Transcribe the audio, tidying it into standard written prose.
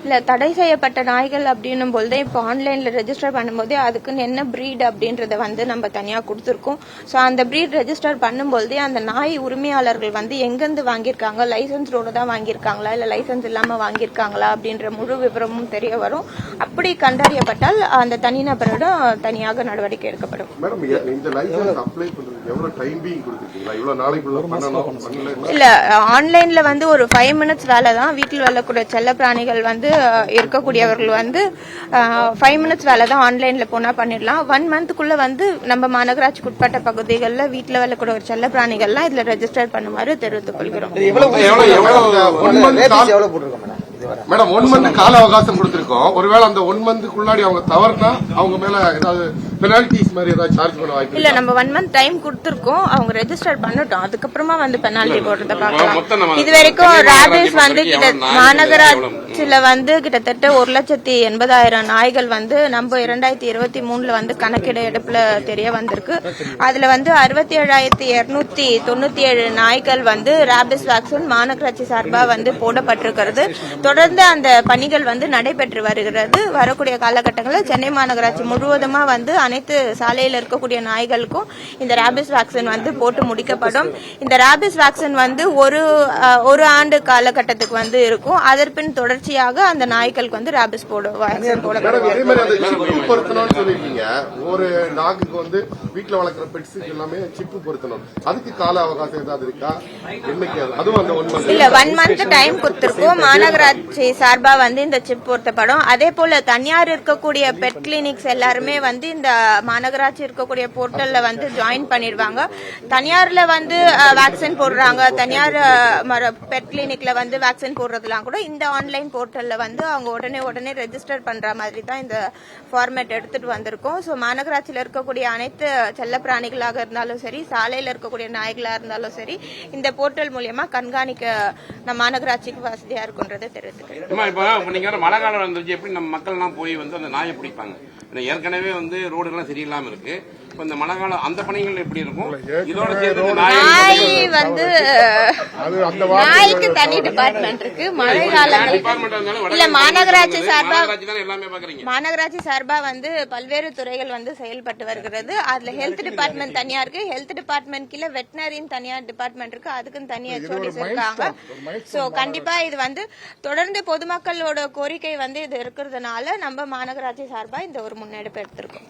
இல்ல தடை செய்யப்பட்ட நாய்கள் அப்படின்னும் போது இப்போ ஆன்லைன்ல ரெஜிஸ்டர் பண்ணும்போது அதுக்குன்னு என்ன பிரீட் அப்படின்றத வந்து நம்ம தனியா கொடுத்துருக்கோம். ஸோ அந்த பிரீட் ரெஜிஸ்டர் பண்ணும்போதே அந்த நாய் உரிமையாளர்கள் வந்து எங்கிருந்து வாங்கியிருக்காங்க, லைசன்ஸோட தான் வாங்கியிருக்காங்களா இல்ல லைசன்ஸ் இல்லாம வாங்கியிருக்காங்களா அப்படின்ற முழு விவரமும் தெரிய வரும். அப்படி கண்டறியப்பட்டால் அந்த தனிநபரிடம் தனியாக நடவடிக்கை எடுக்கப்படும். இல்ல ஆன்லைன்ல வந்து ஒரு 5 minutes வேலை தான். வீட்டில் வளர்க்கக்கூடிய செல்ல பிராணிகள் வந்து இருக்கக்கூடியவர்கள் வந்து 5 minutes வேலை தான். ஆன்லைன்ல போனா பண்ணிடலாம். 1 monthக்குள்ள வந்து நம்ம மாநகராட்சிக்கு உட்பட்ட பகுதிகளில் வீட்டில் வளர்க்கக்கூடிய ஒரு செல்ல பிராணிகள்லாம் இதுல ரெஜிஸ்டர் பண்ணுமாறு தெரிவித்துக் கொள்கிறோம். மேடம் 1 month கால அவகாசம் கொடுத்திருக்கோம். ஒருவேளை அந்த 1 monthக்குள்ளாடி அவங்க தவறுனா அவங்க மேல ஏதாவது பெனால்டிஸ் மாதிரி ஏதாவது சார்ஜ் பண்ண வாய்ப்பு இல்ல. நம்ம 1 month டைம் கொடுத்திருக்கோம். அவங்க ரெஜிஸ்டர் பண்ணட்டும், அதுக்கப்புறமா வந்து பெனால்டி போடுறத பாக்கலாம். இது வரைக்கும் ராபிஸ் வந்து மாநகராட்சியில வந்து கிட்டத்தட்ட 1,80,000 நாய்கள் வந்து நம்ம 2023 வந்து கணக்கிட எடுப்புல தெரிய வந்திருக்கு. அதுல வந்து 67,297 நாய்கள் வந்து ராபிஸ் வேக்சின் மாநகராட்சி சார்பா வந்து போடப்பட்டிருக்கிறது. தொடர்ந்து அந்த பணிகள் வந்து நடைபெற்று வருகிறது. வரக்கூடிய காலகட்டங்களில் சென்னை மாநகராட்சி முழுவதுமா வந்து அனைத்து சாலையில் இருக்கக்கூடிய நாய்களுக்கும் இந்த ராபிஸ் வேக்சின் வந்து போட்டு முடிக்கப்படும். இந்த ராபிஸ் வேக்சின் வந்து ஒரு ஆண்டு காலகட்டத்துக்கு வந்து இருக்கும். அதற்பின் தொடர்ச்சியாக அந்த நாய்களுக்கு வந்து ராபிஸ் வேக்சின் போடப்படும். ஒரு டாகுக்கு வந்து வீட்டுல வளர்க்கிற பெட்ஸுக்கு எல்லாமே சிப்பு பொருத்தணும். அதுக்கு கால அவகாசம் ஏதாவது இருக்கா? அதுவும் அந்த 1 month இல்ல 1 month டைம் கொடுத்திருக்கோம். மாநகராட்சி சார்பா வந்து இந்த சிப் பொருத்தப்படும். அதே போல தனியார் இருக்கக்கூடிய பெட் கிளினிக்ஸ் எல்லாருமே வந்து இந்த மாநகராட்சி இருக்கக்கூடிய போர்ட்டல்ல வந்து ஜாயின் பண்ணிடுவாங்க. தனியார்ல வந்து வேக்சின் போடுறாங்க, தனியார் பெட் கிளினிக்ல வந்து வேக்சின் போடுறதுலாம் கூட இந்த ஆன்லைன் போர்ட்டல்ல வந்து அவங்க உடனே ரெஜிஸ்டர் பண்ற மாதிரி தான் இந்த ஃபார்மேட் எடுத்துட்டு வந்திருக்கோம். ஸோ மாநகராட்சியில் இருக்கக்கூடிய அனைத்து செல்ல பிராணிகளாக இருந்தாலும் சரி, சாலையில இருக்கக்கூடிய நாய்களா இருந்தாலும் சரி, இந்த போர்ட்டல் மூலியமா கண்காணிக்க நம்ம மாநகராட்சிக்கு வசதியா இருக்குன்றதை தெரிவித்துக்கிறேன். இப்ப நீங்க மழை காலம் வந்துருச்சு, எப்படி நம்ம மக்கள் எல்லாம் போய் வந்து அந்த நாயை பிடிப்பாங்க? ஏற்கனவே வந்து ரோடு எல்லாம் சரியில்லாம இருக்கு. இப்ப இந்த மழை காலம் அந்த பணிகள் எப்படி இருக்கும்? இதோட சேர்த்து நாய் வந்து நாய்க்கு தனி டிபார்ட்மெண்ட் இருக்கு. மழை காலம் இல்ல மாநகராட்சி சார்பா வந்து பல்வேறு துறைகள் வந்து செயல்பட்டு வருகிறது. அதுல ஹெல்த் டிபார்ட்மெண்ட் தனியா இருக்கு. ஹெல்த் டிபார்ட்மெண்ட் கீழ வெட்டினரின்னு தனியா டிபார்ட்மெண்ட் இருக்கு. அதுக்குன்னு தனியா HODs இருக்காங்க. சோ கண்டிப்பா இது வந்து தொடர்ந்து பொதுமக்களோட கோரிக்கை வந்து இது இருக்கிறதுனால நம்ம மாநகராட்சி சார்பா இந்த ஒரு முன்னெடுப்பு எடுத்திருக்கோம்.